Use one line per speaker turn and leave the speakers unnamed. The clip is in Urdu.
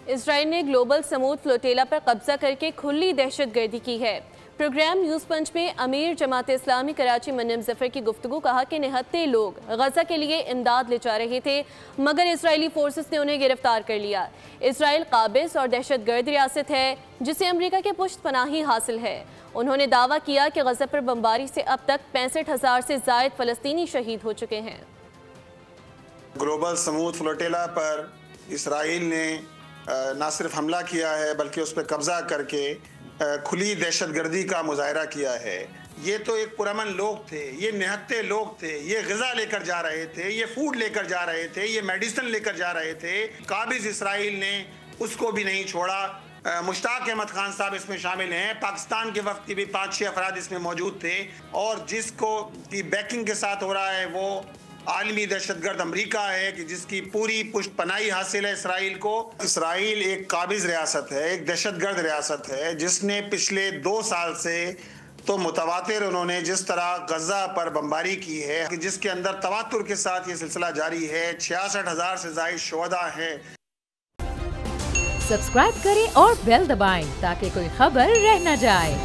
اسرائیل نے گلوبل سمود فلوٹیلا پر قبضہ کر کے کھلی دہشت گردی کی ہے۔ پروگرام نیوز پنچ میں امیر جماعت اسلامی کراچی منم ظفر کی گفتگو کہا کہ نہتے لوگ غزہ کے لیے امداد لے جا رہے تھے مگر اسرائیلی فورسز نے انہیں گرفتار کر لیا۔ اسرائیل قابض اور دہشت گرد ریاست ہے جسے امریکہ کے پشت پناہی حاصل ہے۔ انہوں نے دعویٰ کیا کہ غزہ پر بمباری سے اب تک 65,000 سے زائد فلسطینی شہید ہو چکے ہیں۔
گلوبل سمود فلوٹیلا پر اسرائیل نے نہ صرف حملہ کیا ہے بلکہ اس پہ قبضہ کر کے کھلی دہشت گردی کا مظاہرہ کیا ہے۔ یہ تو ایک پرامن لوگ تھے، یہ نہتے لوگ تھے، یہ غذا لے کر جا رہے تھے، یہ فوڈ لے کر جا رہے تھے، یہ میڈیسن لے کر جا رہے تھے۔ قابض اسرائیل نے اس کو بھی نہیں چھوڑا۔ مشتاق احمد خان صاحب اس میں شامل ہیں، پاکستان کے وقت کی بھی 5-6 افراد اس میں موجود تھے، اور جس کو کی بیکنگ کے ساتھ ہو رہا ہے وہ عالمی دہشت گرد امریکہ ہے کہ جس کی پوری پشت پناہی حاصل ہے اسرائیل کو۔ اسرائیل ایک قابض ریاست ہے، ایک دہشت گرد ریاست ہے جس نے پچھلے 2 سال سے تو متواتر انہوں نے جس طرح غزہ پر بمباری کی ہے جس کے اندر تواتر کے ساتھ یہ سلسلہ جاری ہے۔ 66,000 سے زائد شہداء ہیں۔
سبسکرائب کریں اور بیل دبائیں تاکہ کوئی خبر رہ نہ جائے۔